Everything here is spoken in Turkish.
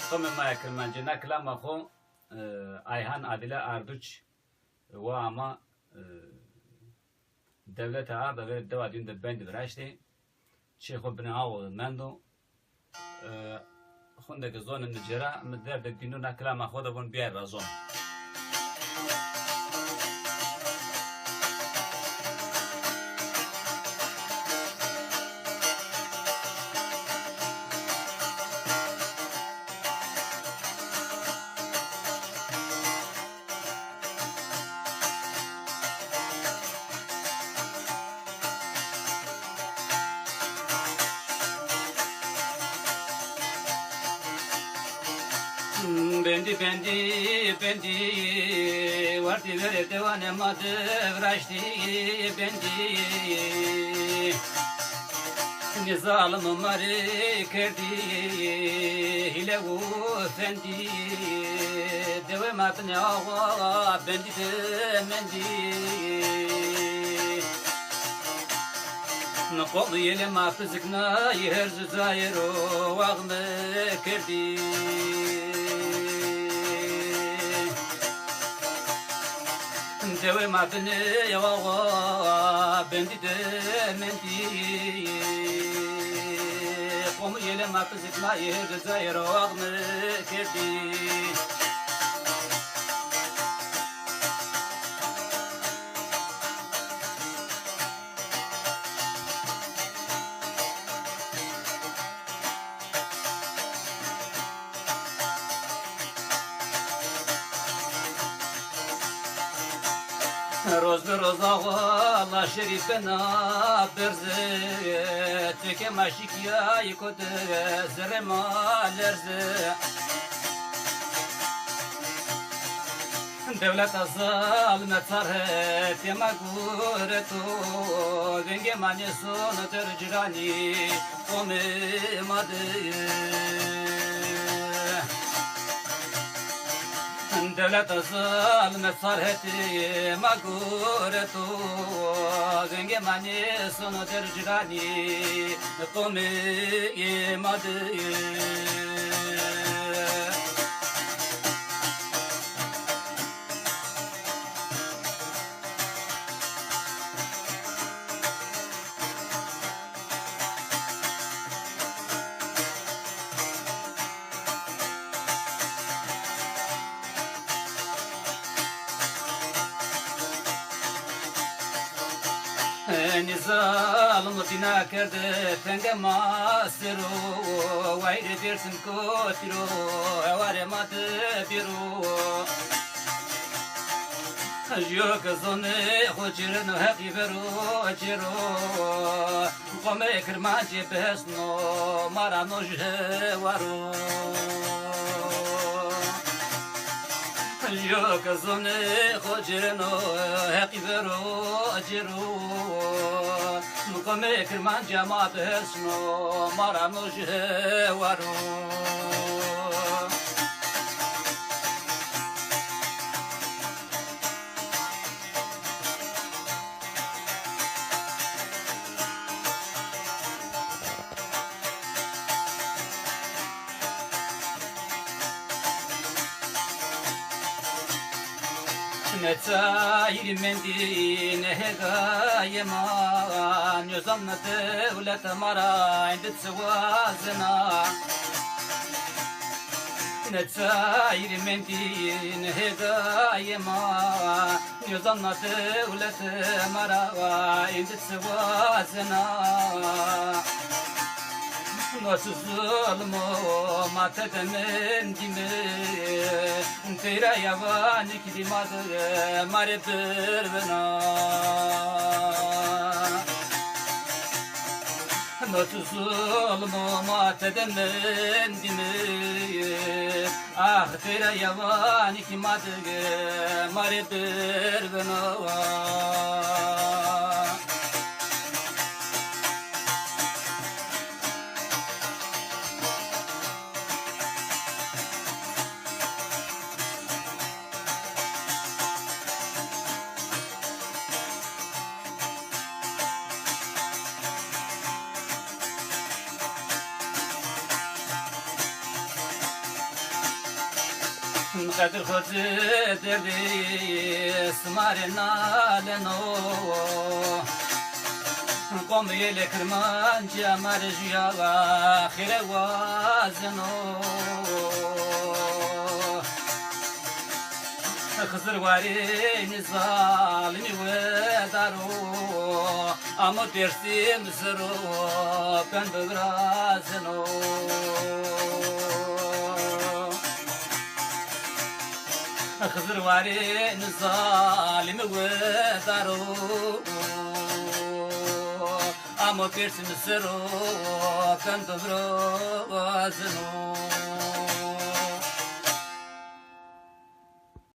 Tom ma Kırmancı nakla maho Ayhan Adile Arduç ve ama devlet arda ve devadin de bendi vraşti. Şeyho bin Avu mendo خونده که زون نجرا مدرد دینو نکلا ما خود بون بیار رازون bendi vardı vere devane madı vraşti bendi ne zalim mari kerdi hile u fendi deve matne ağa bendi de mendi نقض يلي ما فزقنا يهرز زايرو واغم كردي دوي ما بني يا واغا بندي دمنتي قوم يلي ما فزقنا يهرز زايرو واغم كردي روز به روز آقا الله شریفنا برزه تکه مشیکیای کد زر ما لرزه دولت ازال متره تیما گوره تو ونگه مانی سون ترجرانی قومه ماده دولت ازال مسارتی مگورتو زنگ منی سونو درجرانی قومی مادی نزال مدينة كرد تنگ ماسرو وعير بيرسم كوترو هوار ما تبيرو جيوك زوني خوشيرنو هقي برو جيرو قوم كرمان جبهسنو مارانو جهوارو yok zone khojeno haqibero ajero mukame kirman jamat hesno marano jewaro نتاير مندي نهجا يما نظام دولة مرا عند تسوازنا نتاير مندي نهجا يما نظام دولة مرا عند تسوازنا Nasıl zulmü matedemin dimi Tera yavani kilimadı mare birbina Nasıl zulmü matedemin dimi Ah tera yavani kilimadı mare birbina Kadir Hoca derdi smarena leno Qom yele kırmanca marjya khire wazno Hızır varin zalimi ve daru Ama dersim zırı ben bıgrazno Hızır varin zalimi ve daru Ama dersim zırı ben bıgrazno